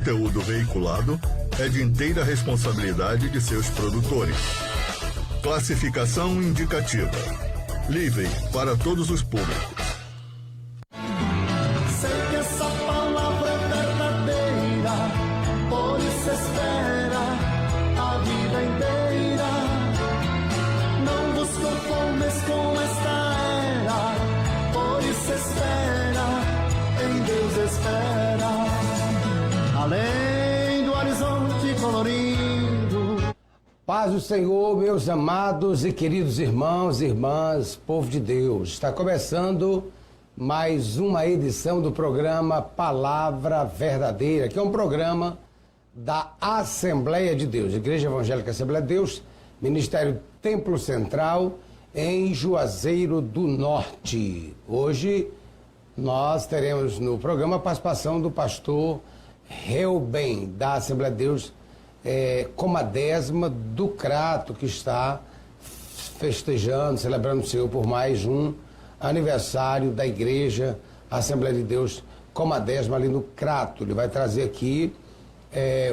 conteúdo veiculado é de inteira responsabilidade de seus produtores. Classificação indicativa. Livre para todos os públicos. Sei que essa palavra é verdadeira, por isso espera a vida inteira. Não vos conformes com esta era, por isso espera, em Deus espera. Além do horizonte colorido. Paz do Senhor, meus amados e queridos irmãos e irmãs, povo de Deus. Está começando mais uma edição do programa Palavra Verdadeira, que é um programa da Assembleia de Deus, Igreja Evangélica Assembleia de Deus, Ministério Templo Central, em Juazeiro do Norte. Hoje nós teremos no programa a participação do pastor Reuben, da Assembleia de Deus, Comadésima do Crato, que está festejando, celebrando o Senhor por mais um aniversário da Igreja Assembleia de Deus Comadésima ali no Crato. Ele vai trazer aqui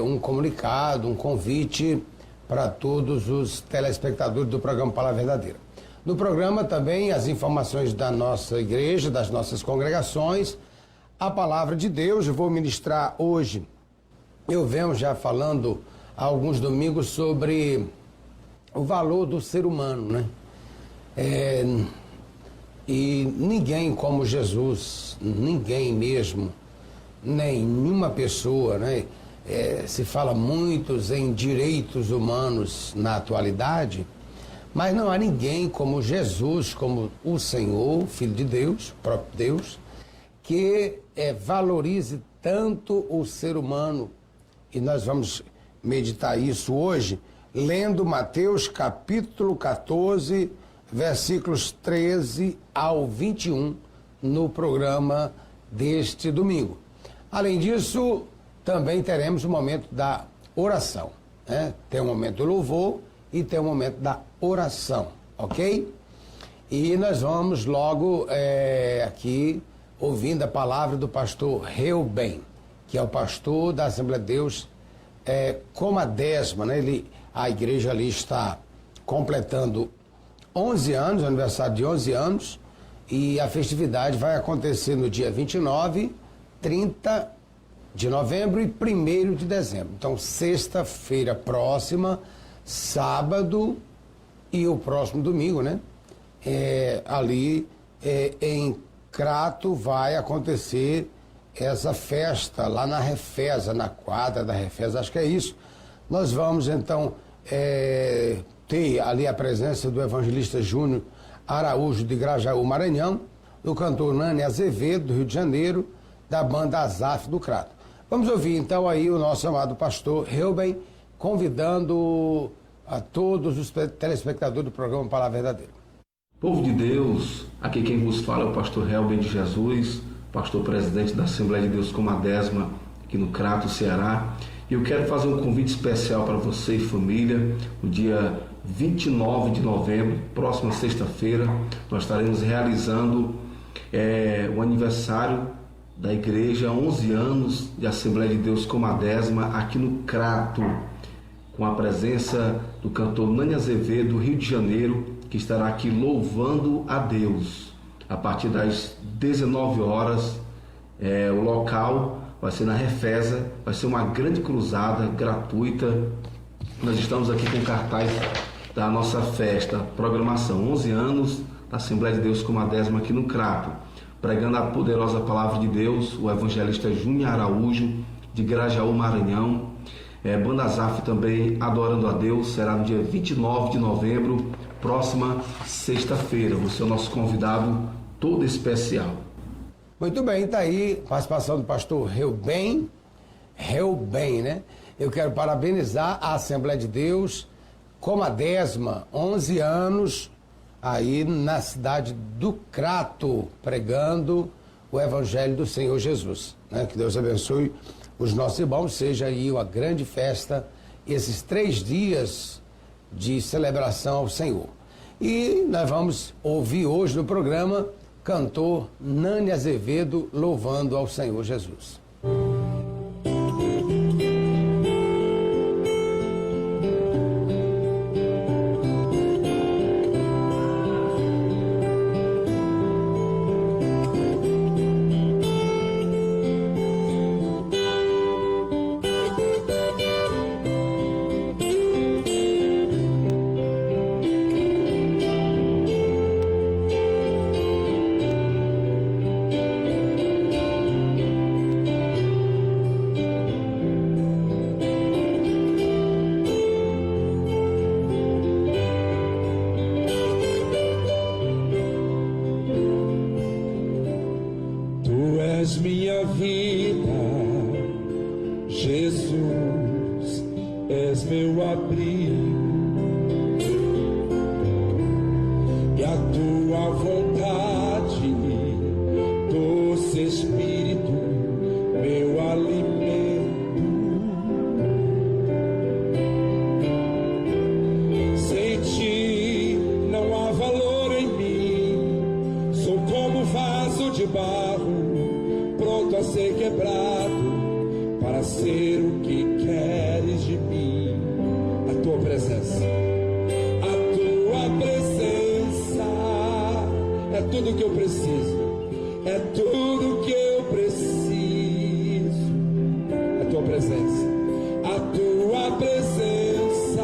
um comunicado, um convite para todos os telespectadores do programa Palavra Verdadeira. No programa também as informações da nossa igreja, das nossas congregações, a Palavra de Deus. Eu vou ministrar hoje, eu venho já falando há alguns domingos sobre o valor do ser humano, né? E ninguém como Jesus, ninguém mesmo, nenhuma pessoa, né? Se fala muito em direitos humanos na atualidade, mas não há ninguém como Jesus, como o Senhor, Filho de Deus, próprio Deus, que valorize tanto o ser humano. E nós vamos meditar isso hoje, lendo Mateus capítulo 14, versículos 13 ao 21, no programa deste domingo. Além disso, também teremos o momento da oração, né? Tem o momento do louvor e tem o momento da oração, ok? E nós vamos logo aqui ouvindo a palavra do pastor Reuben, que é o pastor da Assembleia de Deus Comadésima, né? A igreja ali está completando 11 anos, aniversário de 11 anos, e a festividade vai acontecer no dia 29, 30 de novembro e 1º de dezembro. Então, sexta-feira próxima, sábado e o próximo domingo, né? Ali em Crato vai acontecer essa festa lá na Refesa, na quadra da Refesa, acho que é isso. Nós vamos então ter ali a presença do evangelista Júnior Araújo de Grajaú, Maranhão, do cantor Nani Azevedo, do Rio de Janeiro, da banda Azaf do Crato. Vamos ouvir então aí o nosso amado pastor Reuben, convidando a todos os telespectadores do programa Palavra Verdadeira. Povo de Deus, aqui quem vos fala é o pastor Reuben de Jesus, pastor presidente da Assembleia de Deus Comadésima, aqui no Crato, Ceará. E eu quero fazer um convite especial para você e família. No dia 29 de novembro, próxima sexta-feira, nós estaremos realizando o aniversário da igreja, 11 anos de Assembleia de Deus Comadésima, aqui no Crato, com a presença do cantor Nani Azevedo, do Rio de Janeiro, que estará aqui louvando a Deus. A partir das 19 horas, o local vai ser na Refesa, vai ser uma grande cruzada gratuita. Nós estamos aqui com cartaz da nossa festa, programação 11 anos da Assembleia de Deus Comadésima aqui no Crato, pregando a poderosa palavra de Deus, o evangelista Júnior Araújo, de Grajaú, Maranhão. Banda Azaf também adorando a Deus, será no dia 29 de novembro, próxima sexta-feira. Você é o nosso convidado todo especial. Muito bem, está aí a participação do pastor Reuben, né? Eu quero parabenizar a Assembleia de Deus Comadésima, 11 anos, aí na cidade do Crato, pregando o Evangelho do Senhor Jesus, né? Que Deus abençoe os nossos irmãos, seja aí uma grande festa, esses 3 dias de celebração ao Senhor. E nós vamos ouvir hoje no programa cantor Nani Azevedo louvando ao Senhor Jesus. Jesus, és meu abrigo, e a tua vontade, doce Espírito, meu alimento. Sem ti não há valor em mim, sou como vaso de barro, pronto a ser quebrado, para ser o que queres de mim. A tua presença é tudo que eu preciso, é tudo que eu preciso. A tua presença, a tua presença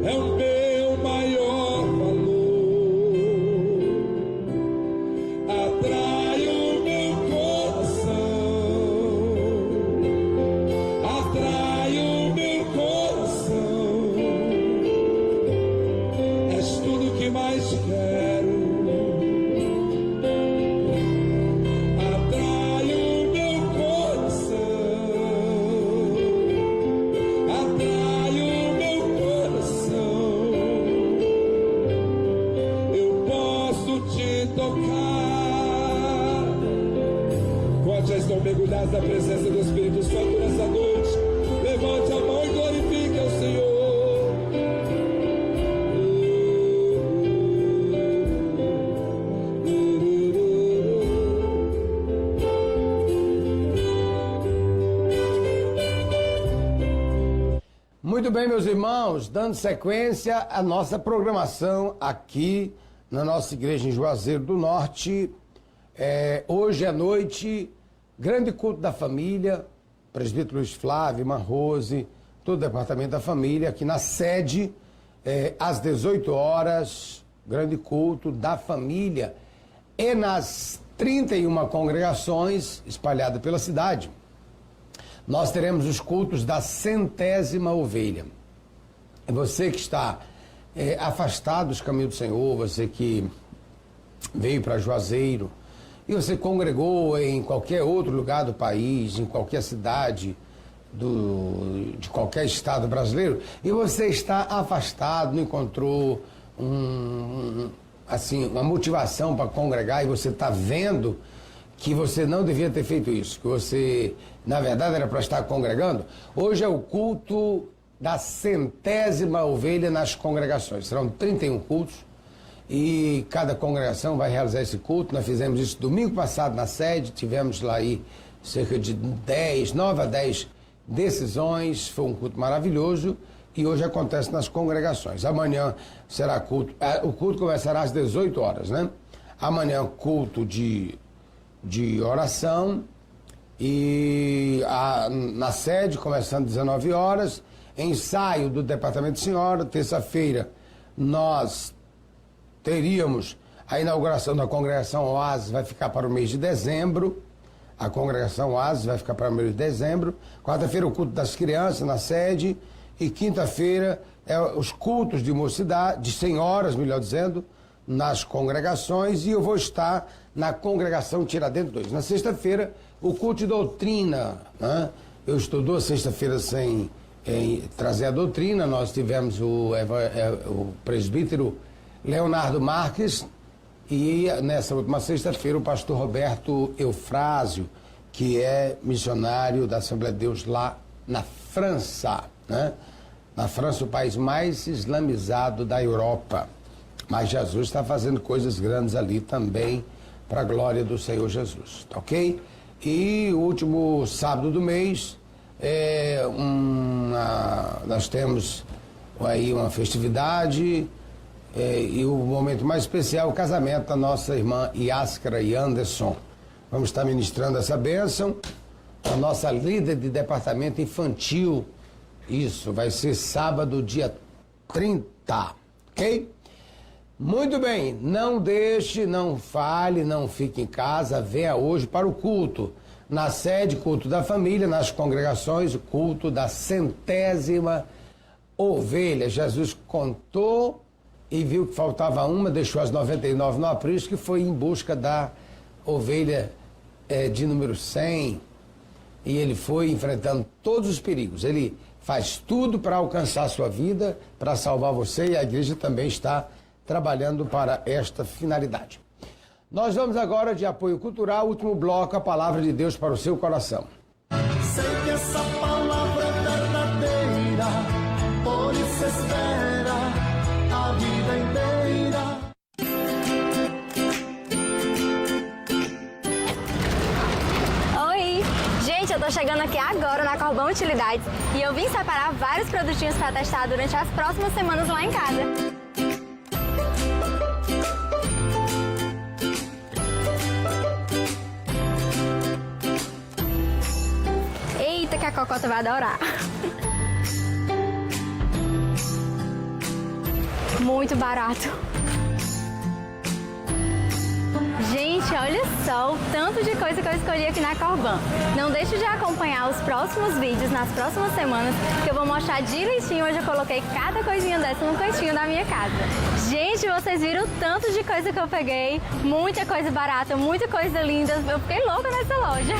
é o meu maior valor, atrai o meu coração, atrai o meu coração, és tudo que mais quero. Mergulhados na presença do Espírito Santo nessa noite, levante a mão e glorifique ao Senhor. Muito bem, meus irmãos, dando sequência à nossa programação aqui na nossa igreja em Juazeiro do Norte. Hoje à noite, grande culto da família, presbítero Luiz Flávio, irmã Rose, todo o departamento da família, aqui na sede, às 18 horas, grande culto da família, e nas 31 congregações espalhadas pela cidade, nós teremos os cultos da 100ª ovelha. Você que está afastado dos caminhos do Senhor, você que veio para Juazeiro, e você congregou em qualquer outro lugar do país, em qualquer cidade de qualquer estado brasileiro, e você está afastado, não encontrou uma motivação para congregar, e você está vendo que você não devia ter feito isso, que você, na verdade, era para estar congregando. Hoje é o culto da 100ª ovelha nas congregações. Serão 31 cultos. E cada congregação vai realizar esse culto. Nós fizemos isso domingo passado na sede, tivemos lá aí cerca de 9 a 10 decisões, foi um culto maravilhoso, e hoje acontece nas congregações. Amanhã será culto, o culto começará às 18 horas, né? Amanhã culto de oração, e na sede começando às 19 horas, ensaio do Departamento de Senhora. Terça-feira nós teríamos a inauguração da congregação Oásis, vai ficar para o mês de dezembro. A congregação Oásis vai ficar para o mês de dezembro. Quarta-feira, o culto das crianças na sede. E quinta-feira, os cultos de mocidade, de senhoras, melhor dizendo, nas congregações. E eu vou estar na congregação Tiradentes 2. Na sexta-feira, o culto de doutrina, né? Eu estou 2 sexta-feiras sem trazer a doutrina. Nós tivemos o presbítero Leonardo Marques, e nessa última sexta-feira o pastor Roberto Eufrásio, que é missionário da Assembleia de Deus lá na França, né? Na França, o país mais islamizado da Europa. Mas Jesus está fazendo coisas grandes ali também, para a glória do Senhor Jesus, tá ok? E o último sábado do mês, nós temos aí uma festividade, e o momento mais especial, o casamento da nossa irmã Yáscara e Anderson. Vamos estar ministrando essa bênção. A nossa líder de departamento infantil, isso, vai ser sábado, dia 30, ok? Muito bem, não deixe, não fale, não fique em casa, venha hoje para o culto. Na sede, culto da família, nas congregações, o culto da 100ª ovelha. Jesus contou e viu que faltava uma, deixou as 99 no aprisco, que foi em busca da ovelha de número 100, e ele foi enfrentando todos os perigos. Ele faz tudo para alcançar a sua vida, para salvar você, e a igreja também está trabalhando para esta finalidade. Nós vamos agora de apoio cultural, último bloco, a palavra de Deus para o seu coração. Sei que essa palavra é verdadeira, por isso espera a vida inteira. Oi! Gente, eu tô chegando aqui agora na Corbão Utilidades e eu vim separar vários produtinhos para testar durante as próximas semanas lá em casa. Eita, que a Cocota vai adorar! Muito barato! Gente, olha só o tanto de coisa que eu escolhi aqui na Corbão. Não deixe de acompanhar os próximos vídeos nas próximas semanas, que eu vou mostrar direitinho onde eu coloquei cada coisinha dessa no cantinho da minha casa. Gente, vocês viram o tanto de coisa que eu peguei? Muita coisa barata, muita coisa linda. Eu fiquei louca nessa loja.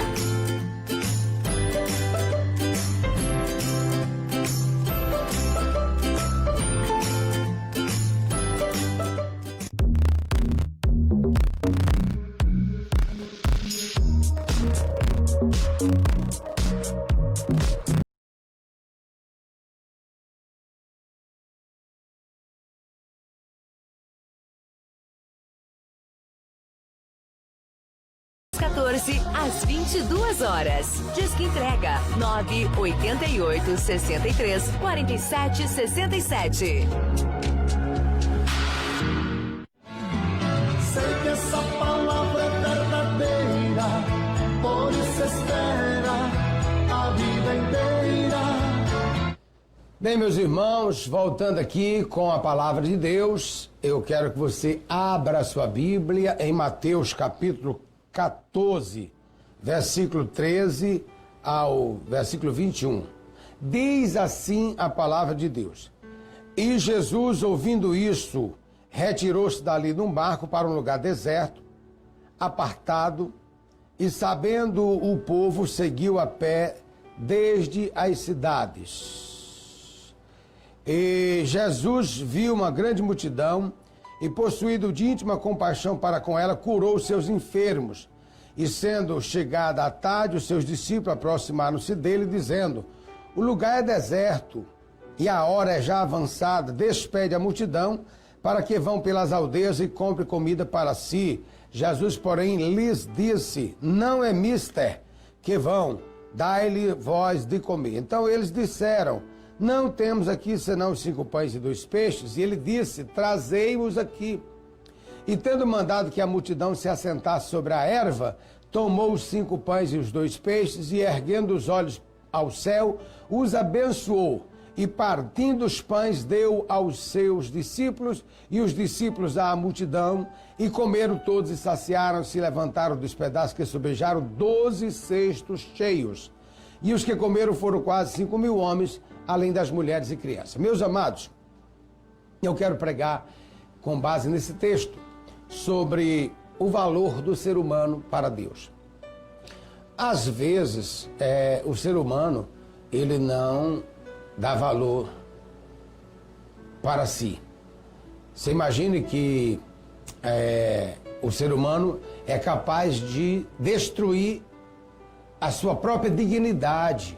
Às 22 horas. Disque entrega 988 63 47 67. Sei que essa palavra é verdadeira, por isso espera a vida inteira. Bem, meus irmãos, voltando aqui com a palavra de Deus, eu quero que você abra a sua Bíblia em Mateus capítulo 14, versículo 13 ao versículo 21. Diz assim a palavra de Deus: E Jesus, ouvindo isso, retirou-se dali num barco para um lugar deserto, apartado, e sabendo o povo, seguiu a pé desde as cidades. E Jesus viu uma grande multidão, e possuído de íntima compaixão para com ela, curou os seus enfermos. E sendo chegada a tarde, os seus discípulos aproximaram-se dele, dizendo: O lugar é deserto, e a hora é já avançada. Despede a multidão, para que vão pelas aldeias e comprem comida para si. Jesus, porém, lhes disse: Não é mister que vão, dai-lhe vós de comer. Então eles disseram: Não temos aqui senão os 5 pães e 2 peixes. E ele disse: Trazei-os aqui. E tendo mandado que a multidão se assentasse sobre a erva, tomou os 5 pães e os 2 peixes, e erguendo os olhos ao céu, os abençoou. E partindo os pães, deu aos seus discípulos, e os discípulos à multidão, e comeram todos e saciaram-se, e levantaram dos pedaços que sobejaram 12 cestos cheios. E os que comeram foram quase 5.000 homens, além das mulheres e crianças. Meus amados, eu quero pregar com base nesse texto sobre o valor do ser humano para Deus. Às vezes, o ser humano, ele não dá valor para si. Você imagine que o ser humano é capaz de destruir a sua própria dignidade.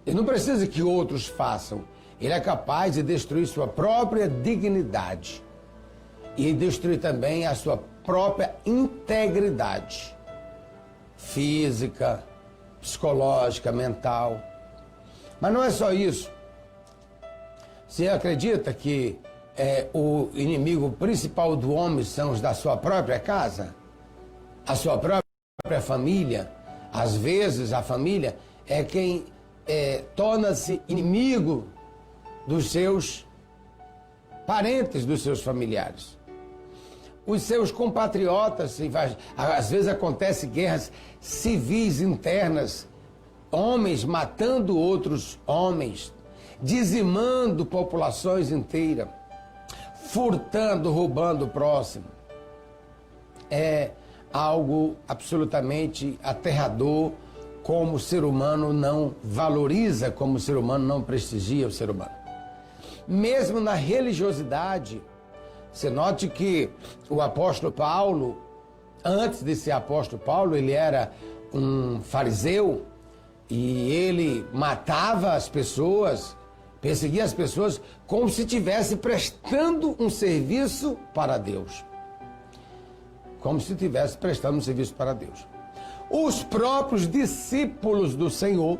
Ele não precisa que outros façam. Ele é capaz de destruir sua própria dignidade e destruir também a sua própria integridade física, psicológica, mental. Mas não é só isso. Você acredita que o inimigo principal do homem são os da sua própria casa? A sua própria família? Às vezes a família é quem torna-se inimigo dos seus parentes, dos seus familiares. Os seus compatriotas, às vezes acontecem guerras civis internas, homens matando outros homens, dizimando populações inteiras, furtando, roubando o próximo. É algo absolutamente aterrador como o ser humano não valoriza, como o ser humano não prestigia o ser humano. Mesmo na religiosidade, você note que o apóstolo Paulo, antes de ser apóstolo Paulo, ele era um fariseu e ele matava as pessoas, perseguia as pessoas como se estivesse prestando um serviço para Deus. Como se estivesse prestando um serviço para Deus. Os próprios discípulos do Senhor,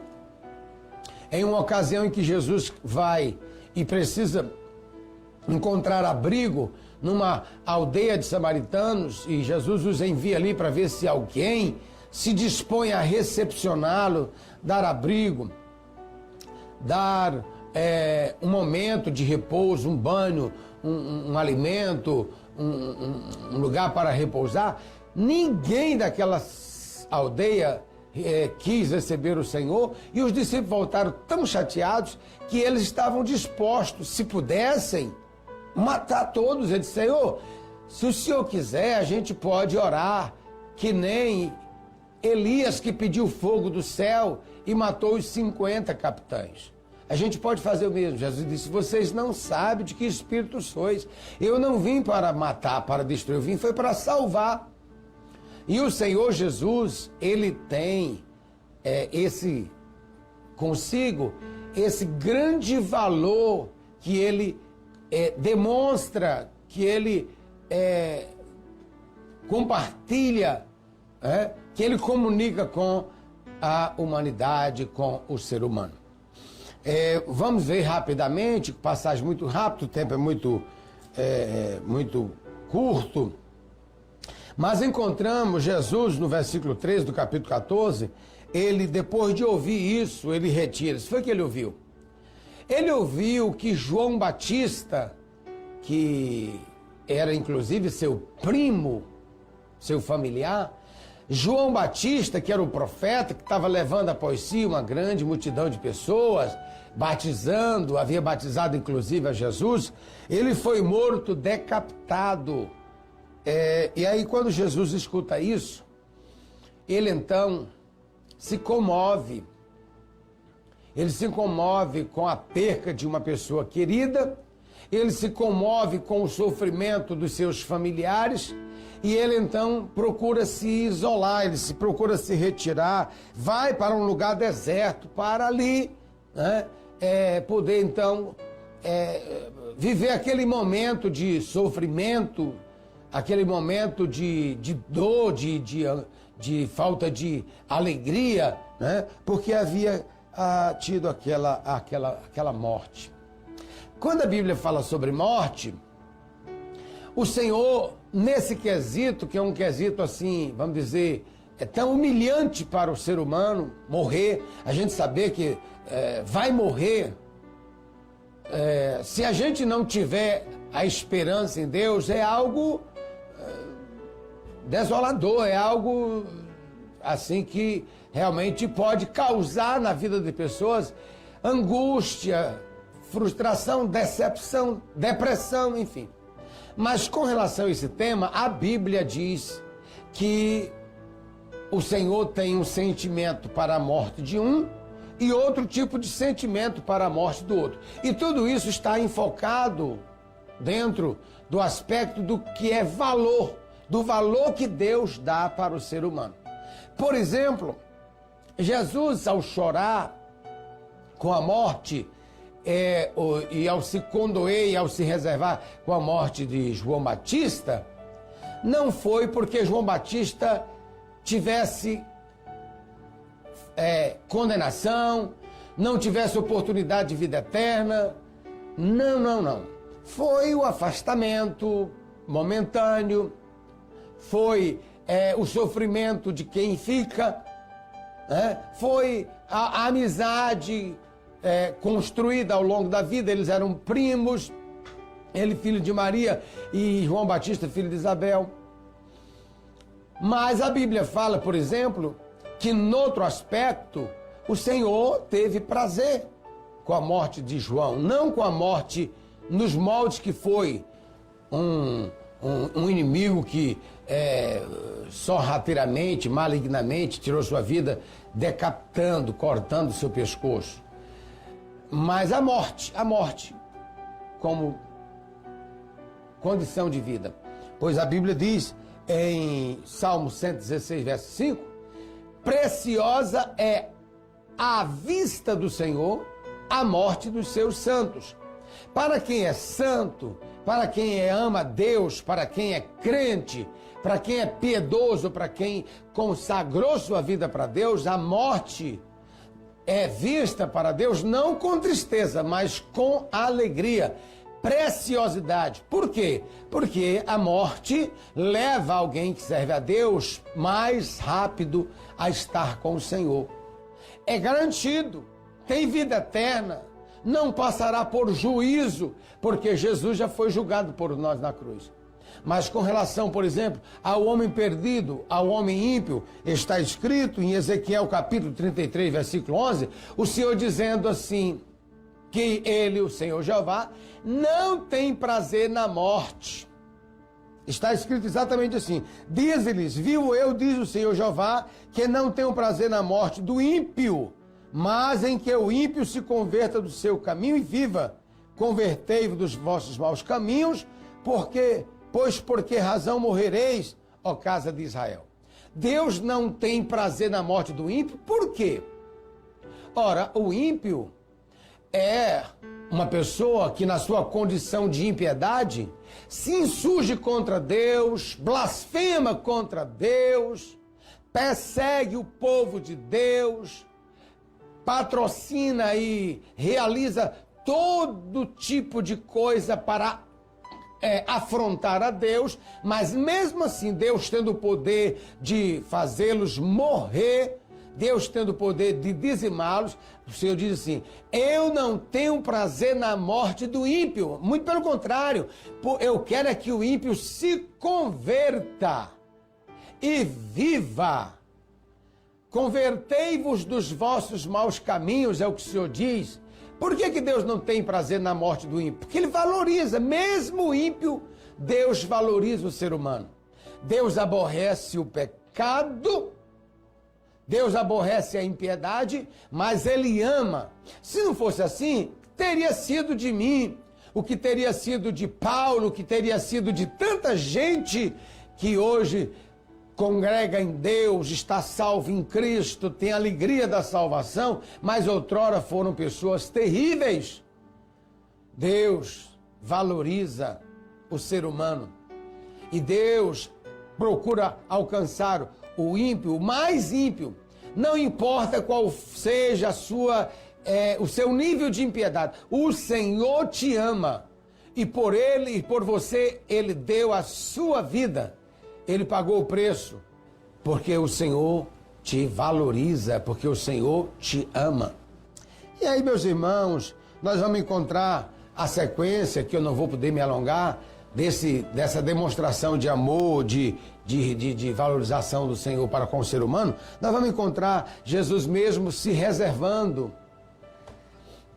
em uma ocasião em que Jesus vai e precisa encontrar abrigo numa aldeia de samaritanos, e Jesus os envia ali para ver se alguém se dispõe a recepcioná-lo, dar abrigo, dar um momento de repouso, um banho, um alimento, um lugar para repousar. Ninguém daquela aldeia quis receber o Senhor, e os discípulos voltaram tão chateados que eles estavam dispostos, se pudessem, matar todos. Ele disse: Senhor, se o Senhor quiser, a gente pode orar que nem Elias, que pediu fogo do céu e matou os 50 capitães. A gente pode fazer o mesmo. Jesus disse: vocês não sabem de que espírito sois. Eu não vim para matar, para destruir, eu vim foi para salvar. E o Senhor Jesus, ele tem consigo esse grande valor que ele demonstra, que ele compartilha, que ele comunica com a humanidade, com o ser humano. Vamos ver rapidamente, passagem muito rápida, o tempo é muito curto. Mas encontramos Jesus no versículo 13 do capítulo 14, ele, depois de ouvir isso, ele retira. Isso foi o que ele ouviu. Ele ouviu que João Batista, que era inclusive seu primo, seu familiar, João Batista, que era o profeta, que estava levando após si uma grande multidão de pessoas, batizando, havia batizado inclusive a Jesus, ele foi morto, decapitado. E aí, quando Jesus escuta isso, ele então se comove. Ele se comove com a perca de uma pessoa querida, ele se comove com o sofrimento dos seus familiares, e ele então procura se isolar, ele procura se retirar, vai para um lugar deserto, para ali, poder então viver aquele momento de sofrimento, aquele momento de dor, de falta de alegria, porque havia tido aquela morte. Quando a Bíblia fala sobre morte, o Senhor, nesse quesito, que é um quesito assim, vamos dizer, tão humilhante para o ser humano, morrer, a gente saber que vai morrer, se a gente não tiver a esperança em Deus, é algo desolador, é algo assim que realmente pode causar na vida de pessoas angústia, frustração, decepção, depressão, enfim. Mas com relação a esse tema, a Bíblia diz que o Senhor tem um sentimento para a morte de um e outro tipo de sentimento para a morte do outro. E tudo isso está enfocado dentro do aspecto do que é valor, do valor que Deus dá para o ser humano. Por exemplo, Jesus, ao chorar com a morte, e ao se condoer e ao se reservar com a morte de João Batista, não foi porque João Batista tivesse condenação, não tivesse oportunidade de vida eterna. Não. Foi o afastamento momentâneo, foi o sofrimento de quem fica, foi a amizade construída ao longo da vida. Eles eram primos, ele filho de Maria e João Batista filho de Isabel. Mas a Bíblia fala, por exemplo, que noutro aspecto o Senhor teve prazer com a morte de João, não com a morte nos moldes que foi um um inimigo que sorrateiramente, malignamente tirou sua vida, decapitando, cortando seu pescoço. Mas a morte como condição de vida. Pois a Bíblia diz em Salmo 116, verso 5, preciosa é à vista do Senhor a morte dos seus santos. Para quem é santo, para quem ama Deus, para quem é crente, para quem é piedoso, para quem consagrou sua vida para Deus, a morte é vista para Deus não com tristeza, mas com alegria, preciosidade. Por quê? Porque a morte leva alguém que serve a Deus mais rápido a estar com o Senhor. É garantido, tem vida eterna, não passará por juízo, porque Jesus já foi julgado por nós na cruz. Mas com relação, por exemplo, ao homem perdido, ao homem ímpio, está escrito em Ezequiel capítulo 33, versículo 11, o Senhor dizendo assim, que ele, o Senhor Jeová, não tem prazer na morte. Está escrito exatamente assim, diz-lhes, viu eu, diz o Senhor Jeová, que não tenho prazer na morte do ímpio, mas em que o ímpio se converta do seu caminho e viva. Convertei-vos dos vossos maus caminhos, pois por que razão morrereis, ó casa de Israel? Deus não tem prazer na morte do ímpio, por quê? Ora, o ímpio é uma pessoa que na sua condição de impiedade se insurge contra Deus, blasfema contra Deus, persegue o povo de Deus, patrocina e realiza todo tipo de coisa para afrontar a Deus, mas mesmo assim Deus tendo o poder de fazê-los morrer, Deus tendo o poder de dizimá-los, o Senhor diz assim, eu não tenho prazer na morte do ímpio, muito pelo contrário, eu quero é que o ímpio se converta e viva. Convertei-vos dos vossos maus caminhos, é o que o Senhor diz. Por que Deus não tem prazer na morte do ímpio? Porque Ele valoriza, mesmo o ímpio, Deus valoriza o ser humano. Deus aborrece o pecado, Deus aborrece a impiedade, mas Ele ama. Se não fosse assim, teria sido de mim, o que teria sido de Paulo, o que teria sido de tanta gente que hoje congrega em Deus, está salvo em Cristo, tem a alegria da salvação, mas outrora foram pessoas terríveis. Deus valoriza o ser humano e Deus procura alcançar o ímpio, o mais ímpio, não importa qual seja o seu nível de impiedade, o Senhor te ama e por ele e por você, Ele deu a sua vida. Ele pagou o preço, porque o Senhor te valoriza, porque o Senhor te ama. E aí, meus irmãos, nós vamos encontrar a sequência, que eu não vou poder me alongar, dessa demonstração de amor, de valorização do Senhor para com o ser humano. Nós vamos encontrar Jesus mesmo se reservando,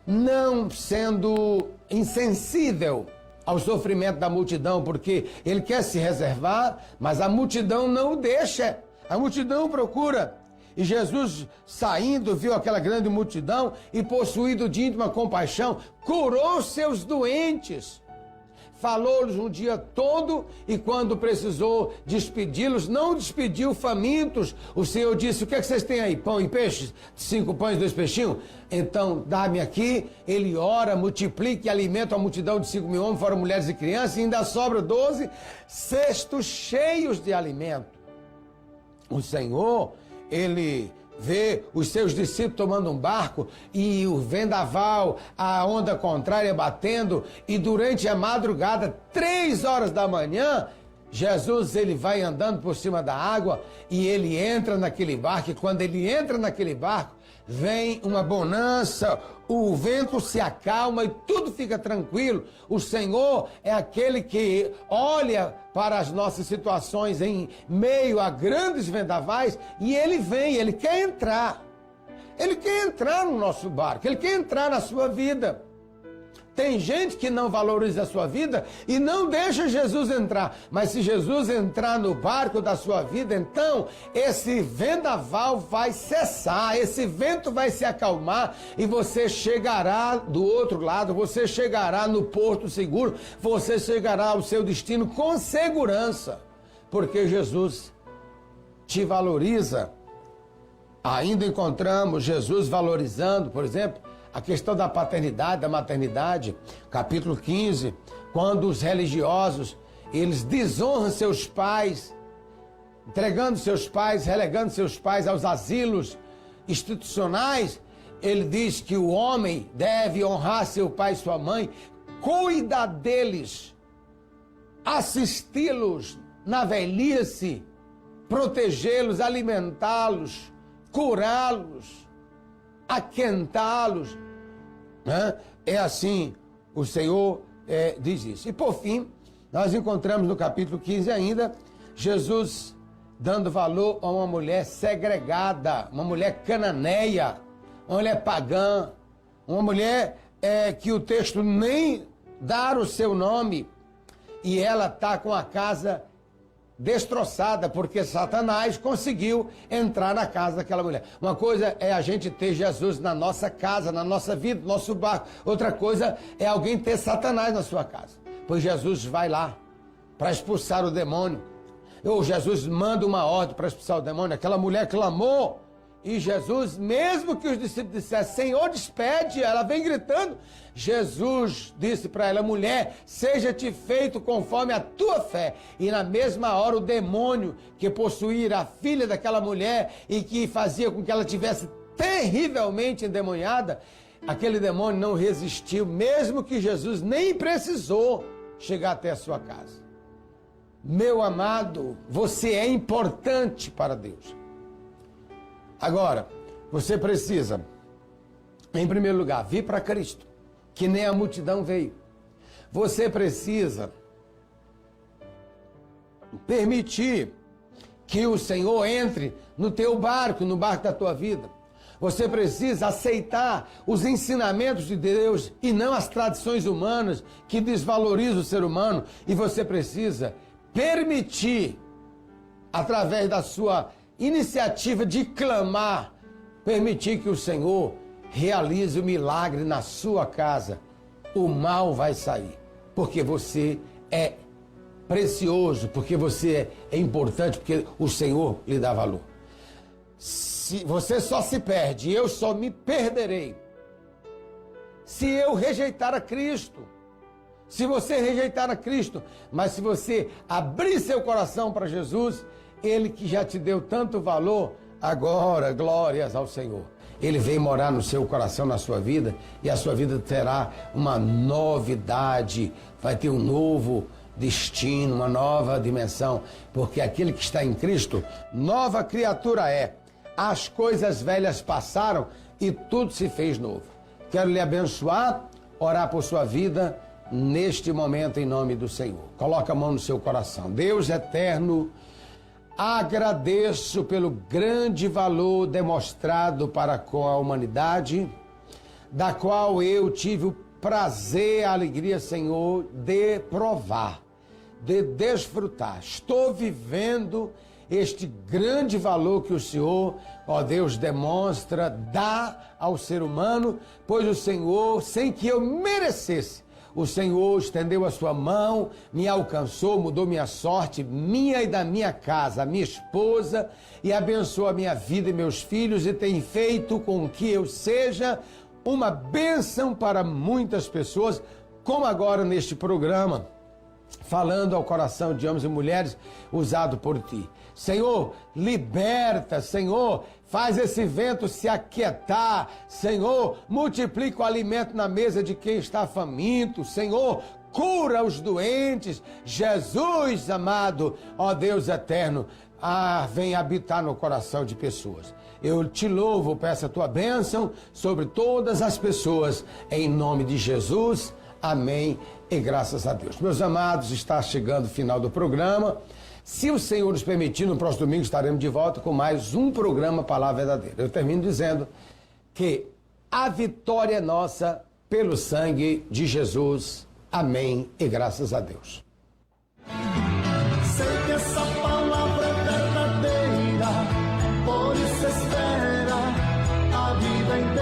não sendo insensível ao sofrimento da multidão, porque ele quer se reservar, mas a multidão não o deixa, a multidão o procura. E Jesus, saindo, viu aquela grande multidão e, possuído de íntima compaixão, curou seus doentes. Falou-lhes um dia todo e quando precisou despedi-los, não despediu famintos. O Senhor disse, o que é que vocês têm aí? Pão e peixes? 5 pães e 2 peixinhos? Então, dá-me aqui. Ele ora, multiplica e alimenta a multidão de 5.000 homens, fora mulheres e crianças, e ainda sobra 12 cestos cheios de alimento. O Senhor, Ele vê os seus discípulos tomando um barco e o vendaval, a onda contrária batendo, e durante a madrugada, 3 horas da manhã, Jesus, ele vai andando por cima da água e ele entra naquele barco, e quando ele entra naquele barco, vem uma bonança, o vento se acalma e tudo fica tranquilo. O Senhor é aquele que olha para as nossas situações em meio a grandes vendavais e Ele vem, Ele quer entrar. Ele quer entrar no nosso barco, Ele quer entrar na sua vida. Tem gente que não valoriza a sua vida e não deixa Jesus entrar. Mas se Jesus entrar no barco da sua vida, então esse vendaval vai cessar, esse vento vai se acalmar e você chegará do outro lado, você chegará no porto seguro, você chegará ao seu destino com segurança, porque Jesus te valoriza. Ainda encontramos Jesus valorizando, por exemplo, a questão da paternidade, da maternidade, capítulo 15, quando os religiosos, eles desonram seus pais, entregando seus pais, relegando seus pais aos asilos institucionais, ele diz que o homem deve honrar seu pai e sua mãe, cuidar deles, assisti-los na velhice, protegê-los, alimentá-los, curá-los, aquentá-los, né? É assim, o Senhor diz isso. E por fim, nós encontramos no capítulo 15 ainda, Jesus dando valor a uma mulher segregada, uma mulher cananeia, uma mulher pagã, uma mulher que o texto nem dá o seu nome, e ela está com a casa destroçada, porque Satanás conseguiu entrar na casa daquela mulher. Uma coisa é a gente ter Jesus na nossa casa, na nossa vida, no nosso barco. Outra coisa é alguém ter Satanás na sua casa. Pois Jesus vai lá para expulsar o demônio. Ou Jesus manda uma ordem para expulsar o demônio. Aquela mulher clamou. E Jesus, mesmo que os discípulos dissessem, Senhor, despede, ela vem gritando. Jesus disse para ela, mulher, seja-te feito conforme a tua fé. E na mesma hora o demônio que possuía a filha daquela mulher e que fazia com que ela tivesse terrivelmente endemoniada, aquele demônio não resistiu, mesmo que Jesus nem precisou chegar até a sua casa. Meu amado, você é importante para Deus. Agora, você precisa, em primeiro lugar, vir para Cristo, que nem a multidão veio. Você precisa permitir que o Senhor entre no teu barco, no barco da tua vida. Você precisa aceitar os ensinamentos de Deus e não as tradições humanas que desvalorizam o ser humano. E você precisa permitir, através da sua iniciativa de clamar, permitir que o Senhor realize o milagre na sua casa. O mal vai sair, porque você é precioso, porque você é importante, porque o Senhor lhe dá valor. Se você só se perde, eu só me perderei se eu rejeitar a Cristo. Se você rejeitar a Cristo, mas se você abrir seu coração para Jesus, Ele que já te deu tanto valor, agora, glórias ao Senhor. Ele vem morar no seu coração, na sua vida, e a sua vida terá uma novidade, vai ter um novo destino, uma nova dimensão, porque aquele que está em Cristo, nova criatura é. As coisas velhas passaram e tudo se fez novo. Quero lhe abençoar, orar por sua vida neste momento em nome do Senhor. Coloca a mão no seu coração. Deus eterno, agradeço pelo grande valor demonstrado para com a humanidade, da qual eu tive o prazer, a alegria, Senhor, de provar, de desfrutar. Estou vivendo este grande valor que o Senhor, ó Deus, demonstra, dá ao ser humano, pois o Senhor, sem que eu merecesse, o Senhor estendeu a sua mão, me alcançou, mudou minha sorte, minha e da minha casa, a minha esposa, e abençoou a minha vida e meus filhos, e tem feito com que eu seja uma bênção para muitas pessoas, como agora neste programa, falando ao coração de homens e mulheres, usado por ti. Senhor, liberta, Senhor, faz esse vento se aquietar, Senhor, multiplica o alimento na mesa de quem está faminto, Senhor, cura os doentes, Jesus amado, ó Deus eterno, vem habitar no coração de pessoas. Eu te louvo, peço a tua bênção sobre todas as pessoas, em nome de Jesus, amém e graças a Deus. Meus amados, está chegando o final do programa. Se o Senhor nos permitir, no próximo domingo estaremos de volta com mais um programa Palavra Verdadeira. Eu termino dizendo que a vitória é nossa pelo sangue de Jesus. Amém e graças a Deus. Sei que essa palavra é verdadeira, por isso espera a vida inteira.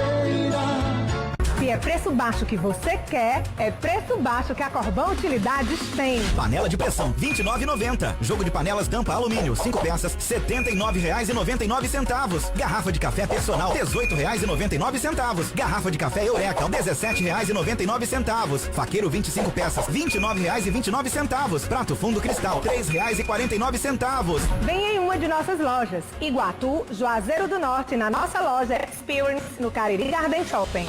Se é preço baixo que você quer, é preço baixo que a Corbão Utilidades tem. Panela de pressão, R$ 29,90. Jogo de panelas Tampa Alumínio, 5 peças, R$ 79,99. Garrafa de café personal, R$ 18,99. Garrafa de café Eureka, R$ 17,99. Faqueiro 25 peças, R$ 29,29. Prato fundo cristal, R$ 3,49. Venha em uma de nossas lojas. Iguatu, Juazeiro do Norte, na nossa loja Experience, no Cariri Garden Shopping.